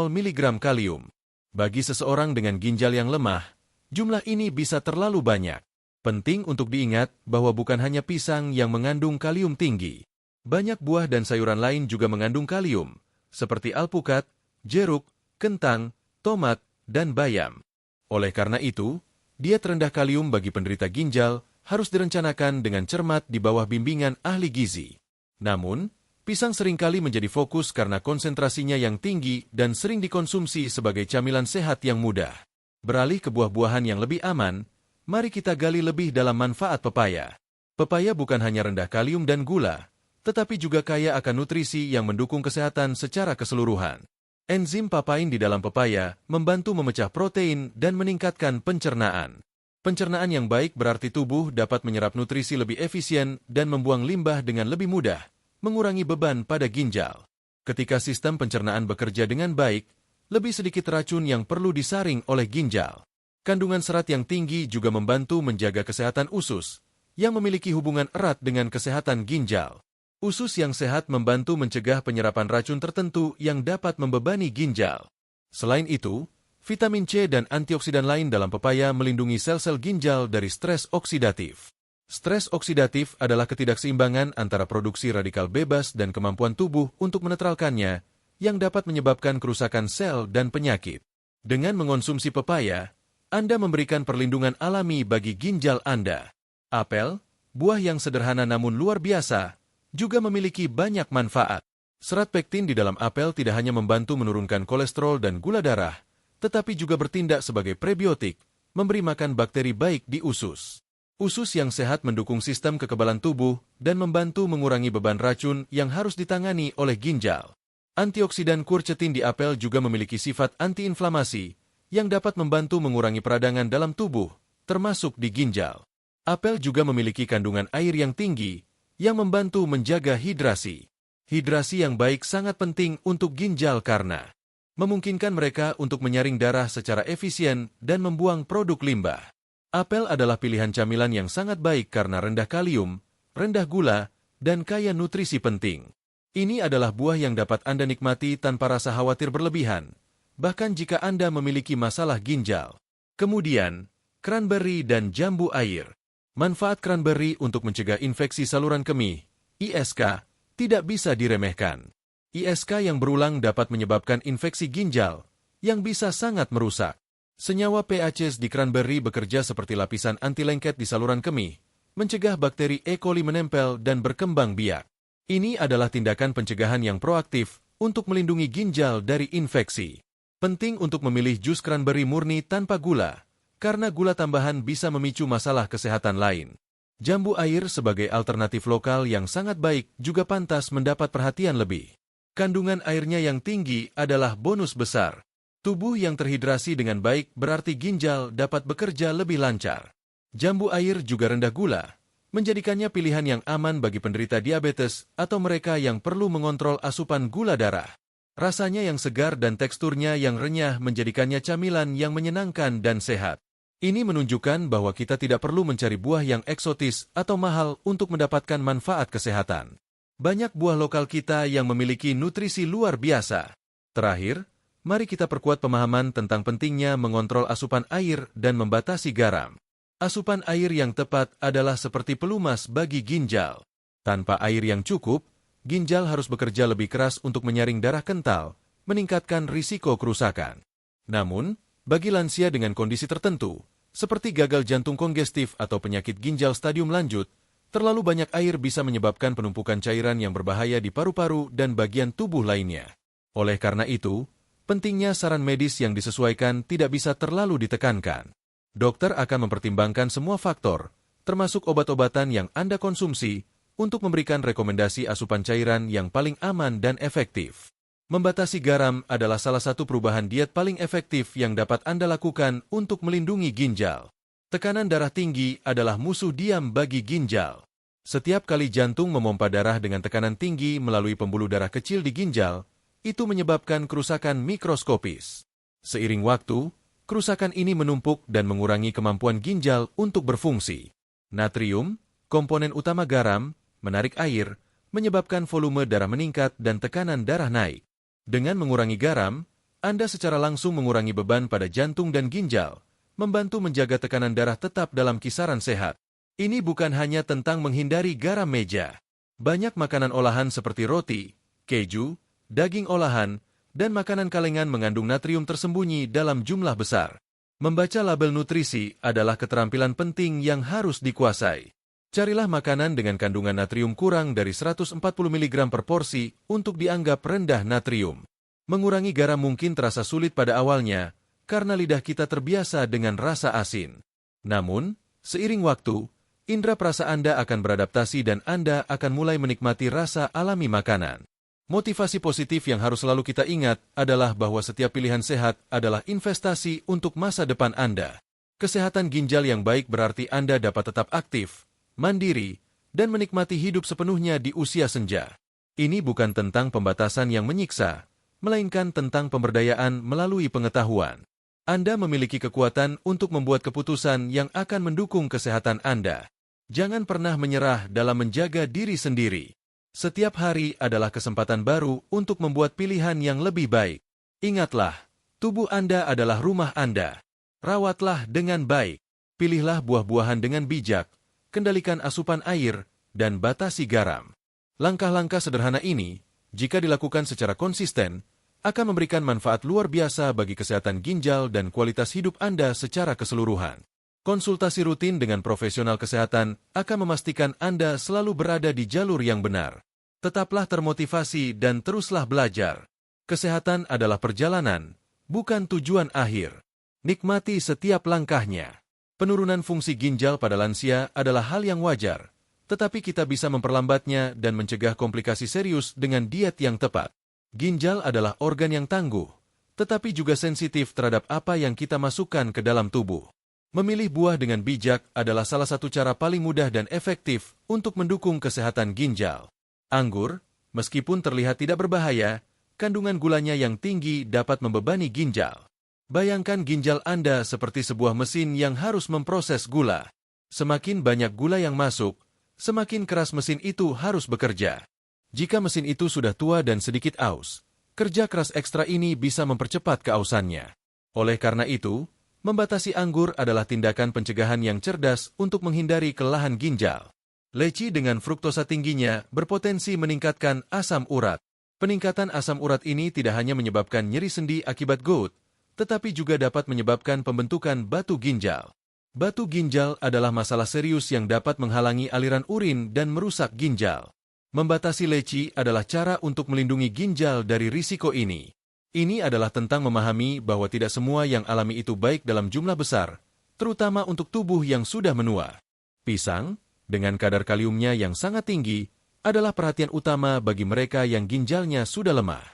S1: mg kalium. Bagi seseorang dengan ginjal yang lemah, jumlah ini bisa terlalu banyak. Penting untuk diingat bahwa bukan hanya pisang yang mengandung kalium tinggi. Banyak buah dan sayuran lain juga mengandung kalium, seperti alpukat, jeruk, kentang, tomat, dan bayam. Oleh karena itu, diet rendah kalium bagi penderita ginjal harus direncanakan dengan cermat di bawah bimbingan ahli gizi. Namun, pisang seringkali menjadi fokus karena konsentrasinya yang tinggi dan sering dikonsumsi sebagai camilan sehat yang mudah. Beralih ke buah-buahan yang lebih aman, mari kita gali lebih dalam manfaat pepaya. Pepaya bukan hanya rendah kalium dan gula, tetapi juga kaya akan nutrisi yang mendukung kesehatan secara keseluruhan. Enzim papain di dalam pepaya membantu memecah protein dan meningkatkan pencernaan. Pencernaan yang baik berarti tubuh dapat menyerap nutrisi lebih efisien dan membuang limbah dengan lebih mudah, mengurangi beban pada ginjal. Ketika sistem pencernaan bekerja dengan baik, lebih sedikit racun yang perlu disaring oleh ginjal. Kandungan serat yang tinggi juga membantu menjaga kesehatan usus, yang memiliki hubungan erat dengan kesehatan ginjal. Usus yang sehat membantu mencegah penyerapan racun tertentu yang dapat membebani ginjal. Selain itu, vitamin C dan antioksidan lain dalam pepaya melindungi sel-sel ginjal dari stres oksidatif. Stres oksidatif adalah ketidakseimbangan antara produksi radikal bebas dan kemampuan tubuh untuk menetralkannya, yang dapat menyebabkan kerusakan sel dan penyakit. Dengan mengonsumsi pepaya, Anda memberikan perlindungan alami bagi ginjal Anda. Apel, buah yang sederhana namun luar biasa, juga memiliki banyak manfaat. Serat pektin di dalam apel tidak hanya membantu menurunkan kolesterol dan gula darah, tetapi juga bertindak sebagai prebiotik, memberi makan bakteri baik di usus. Usus yang sehat mendukung sistem kekebalan tubuh dan membantu mengurangi beban racun yang harus ditangani oleh ginjal. Antioksidan quercetin di apel juga memiliki sifat antiinflamasi yang dapat membantu mengurangi peradangan dalam tubuh, termasuk di ginjal. Apel juga memiliki kandungan air yang tinggi yang membantu menjaga hidrasi. Hidrasi yang baik sangat penting untuk ginjal karena memungkinkan mereka untuk menyaring darah secara efisien dan membuang produk limbah. Apel adalah pilihan camilan yang sangat baik karena rendah kalium, rendah gula, dan kaya nutrisi penting. Ini adalah buah yang dapat Anda nikmati tanpa rasa khawatir berlebihan, bahkan jika Anda memiliki masalah ginjal. Kemudian, cranberry dan jambu air. Manfaat cranberry untuk mencegah infeksi saluran kemih, ISK, tidak bisa diremehkan. ISK yang berulang dapat menyebabkan infeksi ginjal, yang bisa sangat merusak. Senyawa PACs di cranberry bekerja seperti lapisan anti-lengket di saluran kemih, mencegah bakteri E. coli menempel dan berkembang biak. Ini adalah tindakan pencegahan yang proaktif untuk melindungi ginjal dari infeksi. Penting untuk memilih jus cranberry murni tanpa gula, karena gula tambahan bisa memicu masalah kesehatan lain. Jambu air sebagai alternatif lokal yang sangat baik juga pantas mendapat perhatian lebih. Kandungan airnya yang tinggi adalah bonus besar. Tubuh yang terhidrasi dengan baik berarti ginjal dapat bekerja lebih lancar. Jambu air juga rendah gula, menjadikannya pilihan yang aman bagi penderita diabetes atau mereka yang perlu mengontrol asupan gula darah. Rasanya yang segar dan teksturnya yang renyah menjadikannya camilan yang menyenangkan dan sehat. Ini menunjukkan bahwa kita tidak perlu mencari buah yang eksotis atau mahal untuk mendapatkan manfaat kesehatan. Banyak buah lokal kita yang memiliki nutrisi luar biasa. Terakhir, mari kita perkuat pemahaman tentang pentingnya mengontrol asupan air dan membatasi garam. Asupan air yang tepat adalah seperti pelumas bagi ginjal. Tanpa air yang cukup, ginjal harus bekerja lebih keras untuk menyaring darah kental, meningkatkan risiko kerusakan. Namun, bagi lansia dengan kondisi tertentu, seperti gagal jantung kongestif atau penyakit ginjal stadium lanjut, terlalu banyak air bisa menyebabkan penumpukan cairan yang berbahaya di paru-paru dan bagian tubuh lainnya. Oleh karena itu, pentingnya saran medis yang disesuaikan tidak bisa terlalu ditekankan. Dokter akan mempertimbangkan semua faktor, termasuk obat-obatan yang Anda konsumsi, untuk memberikan rekomendasi asupan cairan yang paling aman dan efektif. Membatasi garam adalah salah satu perubahan diet paling efektif yang dapat Anda lakukan untuk melindungi ginjal. Tekanan darah tinggi adalah musuh diam bagi ginjal. Setiap kali jantung memompa darah dengan tekanan tinggi melalui pembuluh darah kecil di ginjal, itu menyebabkan kerusakan mikroskopis. Seiring waktu, kerusakan ini menumpuk dan mengurangi kemampuan ginjal untuk berfungsi. Natrium, komponen utama garam, menarik air, menyebabkan volume darah meningkat dan tekanan darah naik. Dengan mengurangi garam, Anda secara langsung mengurangi beban pada jantung dan ginjal, membantu menjaga tekanan darah tetap dalam kisaran sehat. Ini bukan hanya tentang menghindari garam meja. Banyak makanan olahan seperti roti, keju, daging olahan, dan makanan kalengan mengandung natrium tersembunyi dalam jumlah besar. Membaca label nutrisi adalah keterampilan penting yang harus dikuasai. Carilah makanan dengan kandungan natrium kurang dari 140 mg per porsi untuk dianggap rendah natrium. Mengurangi garam mungkin terasa sulit pada awalnya, karena lidah kita terbiasa dengan rasa asin. Namun, seiring waktu, indera perasa Anda akan beradaptasi dan Anda akan mulai menikmati rasa alami makanan. Motivasi positif yang harus selalu kita ingat adalah bahwa setiap pilihan sehat adalah investasi untuk masa depan Anda. Kesehatan ginjal yang baik berarti Anda dapat tetap aktif, mandiri, dan menikmati hidup sepenuhnya di usia senja. Ini bukan tentang pembatasan yang menyiksa, melainkan tentang pemberdayaan melalui pengetahuan. Anda memiliki kekuatan untuk membuat keputusan yang akan mendukung kesehatan Anda. Jangan pernah menyerah dalam menjaga diri sendiri. Setiap hari adalah kesempatan baru untuk membuat pilihan yang lebih baik. Ingatlah, tubuh Anda adalah rumah Anda. Rawatlah dengan baik. Pilihlah buah-buahan dengan bijak, kendalikan asupan air, dan batasi garam. Langkah-langkah sederhana ini, jika dilakukan secara konsisten, akan memberikan manfaat luar biasa bagi kesehatan ginjal dan kualitas hidup Anda secara keseluruhan. Konsultasi rutin dengan profesional kesehatan akan memastikan Anda selalu berada di jalur yang benar. Tetaplah termotivasi dan teruslah belajar. Kesehatan adalah perjalanan, bukan tujuan akhir. Nikmati setiap langkahnya. Penurunan fungsi ginjal pada lansia adalah hal yang wajar, tetapi kita bisa memperlambatnya dan mencegah komplikasi serius dengan diet yang tepat. Ginjal adalah organ yang tangguh, tetapi juga sensitif terhadap apa yang kita masukkan ke dalam tubuh. Memilih buah dengan bijak adalah salah satu cara paling mudah dan efektif untuk mendukung kesehatan ginjal. Anggur, meskipun terlihat tidak berbahaya, kandungan gulanya yang tinggi dapat membebani ginjal. Bayangkan ginjal Anda seperti sebuah mesin yang harus memproses gula. Semakin banyak gula yang masuk, semakin keras mesin itu harus bekerja. Jika mesin itu sudah tua dan sedikit aus, kerja keras ekstra ini bisa mempercepat keausannya. Oleh karena itu, membatasi anggur adalah tindakan pencegahan yang cerdas untuk menghindari kelelahan ginjal. Leci dengan fruktosa tingginya berpotensi meningkatkan asam urat. Peningkatan asam urat ini tidak hanya menyebabkan nyeri sendi akibat gout, tetapi juga dapat menyebabkan pembentukan batu ginjal. Batu ginjal adalah masalah serius yang dapat menghalangi aliran urin dan merusak ginjal. Membatasi leci adalah cara untuk melindungi ginjal dari risiko ini. Ini adalah tentang memahami bahwa tidak semua yang alami itu baik dalam jumlah besar, terutama untuk tubuh yang sudah menua. Pisang, dengan kadar kaliumnya yang sangat tinggi, adalah perhatian utama bagi mereka yang ginjalnya sudah lemah.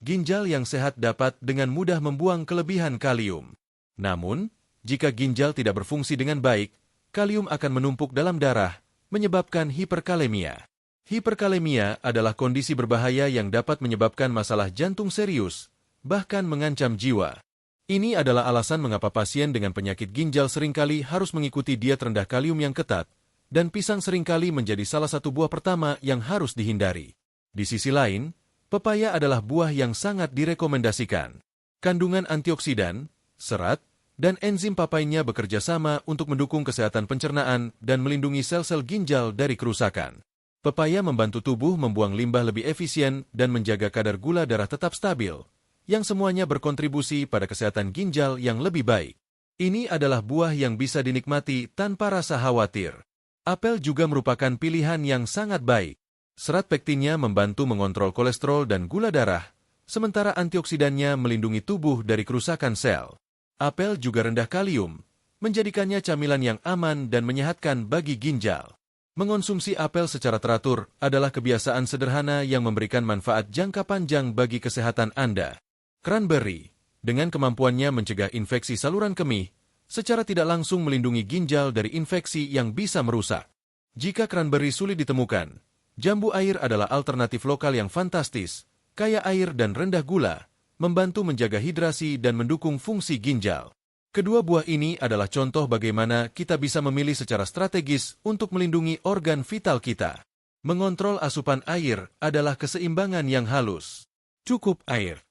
S1: Ginjal yang sehat dapat dengan mudah membuang kelebihan kalium. Namun, jika ginjal tidak berfungsi dengan baik, kalium akan menumpuk dalam darah, menyebabkan hiperkalemia. Hiperkalemia adalah kondisi berbahaya yang dapat menyebabkan masalah jantung serius, bahkan mengancam jiwa. Ini adalah alasan mengapa pasien dengan penyakit ginjal seringkali harus mengikuti diet rendah kalium yang ketat, dan pisang seringkali menjadi salah satu buah pertama yang harus dihindari. Di sisi lain, pepaya adalah buah yang sangat direkomendasikan. Kandungan antioksidan, serat, dan enzim papainya bekerja sama untuk mendukung kesehatan pencernaan dan melindungi sel-sel ginjal dari kerusakan. Pepaya membantu tubuh membuang limbah lebih efisien dan menjaga kadar gula darah tetap stabil, yang semuanya berkontribusi pada kesehatan ginjal yang lebih baik. Ini adalah buah yang bisa dinikmati tanpa rasa khawatir. Apel juga merupakan pilihan yang sangat baik. Serat pektinnya membantu mengontrol kolesterol dan gula darah, sementara antioksidannya melindungi tubuh dari kerusakan sel. Apel juga rendah kalium, menjadikannya camilan yang aman dan menyehatkan bagi ginjal. Mengonsumsi apel secara teratur adalah kebiasaan sederhana yang memberikan manfaat jangka panjang bagi kesehatan Anda. Cranberry, dengan kemampuannya mencegah infeksi saluran kemih, secara tidak langsung melindungi ginjal dari infeksi yang bisa merusak. Jika cranberry sulit ditemukan, jambu air adalah alternatif lokal yang fantastis, kaya air dan rendah gula, membantu menjaga hidrasi dan mendukung fungsi ginjal. Kedua buah ini adalah contoh bagaimana kita bisa memilih secara strategis untuk melindungi organ vital kita. Mengontrol asupan air adalah keseimbangan yang halus. Cukup air.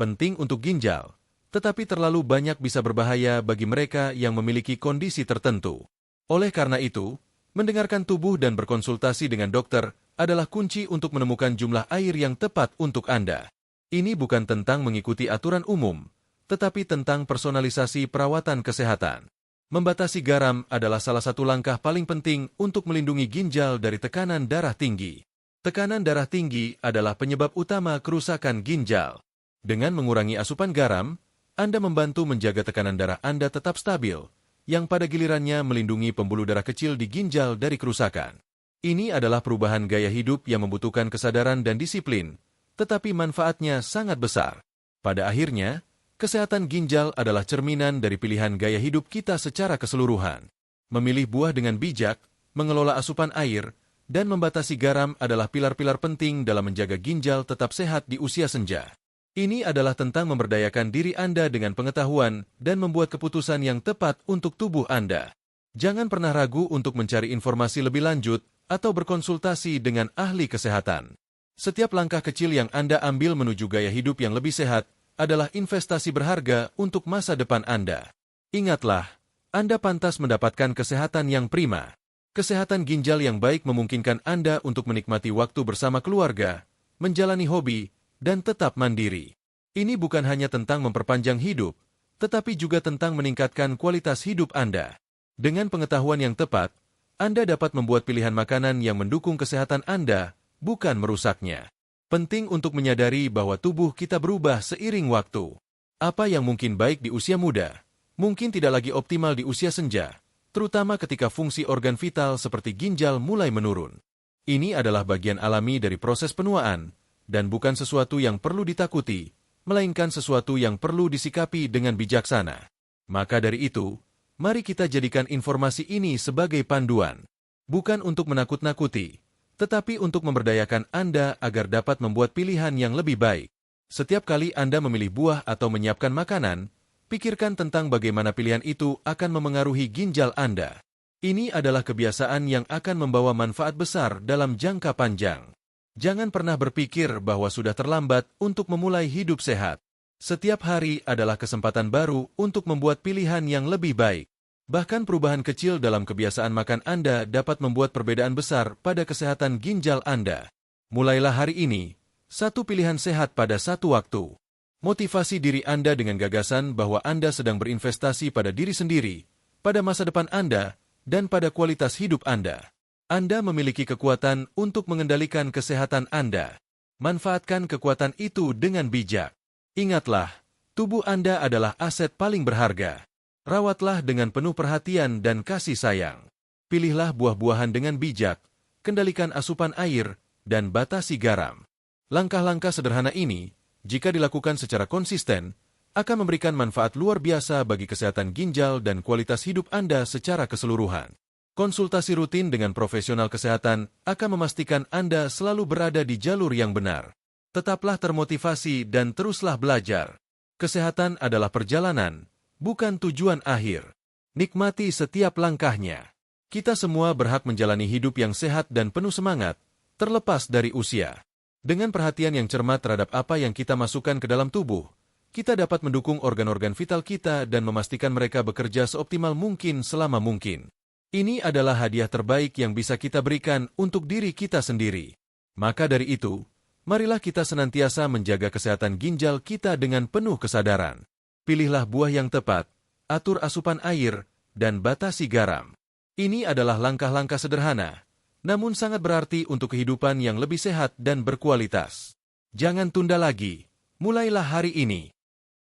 S1: Penting untuk ginjal, tetapi terlalu banyak bisa berbahaya bagi mereka yang memiliki kondisi tertentu. Oleh karena itu, mendengarkan tubuh dan berkonsultasi dengan dokter adalah kunci untuk menemukan jumlah air yang tepat untuk Anda. Ini bukan tentang mengikuti aturan umum, tetapi tentang personalisasi perawatan kesehatan. Membatasi garam adalah salah satu langkah paling penting untuk melindungi ginjal dari tekanan darah tinggi. Tekanan darah tinggi adalah penyebab utama kerusakan ginjal. Dengan mengurangi asupan garam, Anda membantu menjaga tekanan darah Anda tetap stabil, yang pada gilirannya melindungi pembuluh darah kecil di ginjal dari kerusakan. Ini adalah perubahan gaya hidup yang membutuhkan kesadaran dan disiplin, tetapi manfaatnya sangat besar. Pada akhirnya, kesehatan ginjal adalah cerminan dari pilihan gaya hidup kita secara keseluruhan. Memilih buah dengan bijak, mengelola asupan air, dan membatasi garam adalah pilar-pilar penting dalam menjaga ginjal tetap sehat di usia senja. Ini adalah tentang memberdayakan diri Anda dengan pengetahuan dan membuat keputusan yang tepat untuk tubuh Anda. Jangan pernah ragu untuk mencari informasi lebih lanjut atau berkonsultasi dengan ahli kesehatan. Setiap langkah kecil yang Anda ambil menuju gaya hidup yang lebih sehat adalah investasi berharga untuk masa depan Anda. Ingatlah, Anda pantas mendapatkan kesehatan yang prima. Kesehatan ginjal yang baik memungkinkan Anda untuk menikmati waktu bersama keluarga, menjalani hobi, dan tetap mandiri. Ini bukan hanya tentang memperpanjang hidup, tetapi juga tentang meningkatkan kualitas hidup Anda. Dengan pengetahuan yang tepat, Anda dapat membuat pilihan makanan yang mendukung kesehatan Anda, bukan merusaknya. Penting untuk menyadari bahwa tubuh kita berubah seiring waktu. Apa yang mungkin baik di usia muda, mungkin tidak lagi optimal di usia senja, terutama ketika fungsi organ vital seperti ginjal mulai menurun. Ini adalah bagian alami dari proses penuaan, dan bukan sesuatu yang perlu ditakuti, melainkan sesuatu yang perlu disikapi dengan bijaksana. Maka dari itu, mari kita jadikan informasi ini sebagai panduan. Bukan untuk menakut-nakuti, tetapi untuk memberdayakan Anda agar dapat membuat pilihan yang lebih baik. Setiap kali Anda memilih buah atau menyiapkan makanan, pikirkan tentang bagaimana pilihan itu akan memengaruhi ginjal Anda. Ini adalah kebiasaan yang akan membawa manfaat besar dalam jangka panjang. Jangan pernah berpikir bahwa sudah terlambat untuk memulai hidup sehat. Setiap hari adalah kesempatan baru untuk membuat pilihan yang lebih baik. Bahkan perubahan kecil dalam kebiasaan makan Anda dapat membuat perbedaan besar pada kesehatan ginjal Anda. Mulailah hari ini, satu pilihan sehat pada satu waktu. Motivasi diri Anda dengan gagasan bahwa Anda sedang berinvestasi pada diri sendiri, pada masa depan Anda, dan pada kualitas hidup Anda. Anda memiliki kekuatan untuk mengendalikan kesehatan Anda. Manfaatkan kekuatan itu dengan bijak. Ingatlah, tubuh Anda adalah aset paling berharga. Rawatlah dengan penuh perhatian dan kasih sayang. Pilihlah buah-buahan dengan bijak, kendalikan asupan air, dan batasi garam. Langkah-langkah sederhana ini, jika dilakukan secara konsisten, akan memberikan manfaat luar biasa bagi kesehatan ginjal dan kualitas hidup Anda secara keseluruhan. Konsultasi rutin dengan profesional kesehatan akan memastikan Anda selalu berada di jalur yang benar. Tetaplah termotivasi dan teruslah belajar. Kesehatan adalah perjalanan, bukan tujuan akhir. Nikmati setiap langkahnya. Kita semua berhak menjalani hidup yang sehat dan penuh semangat, terlepas dari usia. Dengan perhatian yang cermat terhadap apa yang kita masukkan ke dalam tubuh, kita dapat mendukung organ-organ vital kita dan memastikan mereka bekerja seoptimal mungkin selama mungkin. Ini adalah hadiah terbaik yang bisa kita berikan untuk diri kita sendiri. Maka dari itu, marilah kita senantiasa menjaga kesehatan ginjal kita dengan penuh kesadaran. Pilihlah buah yang tepat, atur asupan air, dan batasi garam. Ini adalah langkah-langkah sederhana, namun sangat berarti untuk kehidupan yang lebih sehat dan berkualitas. Jangan tunda lagi, mulailah hari ini.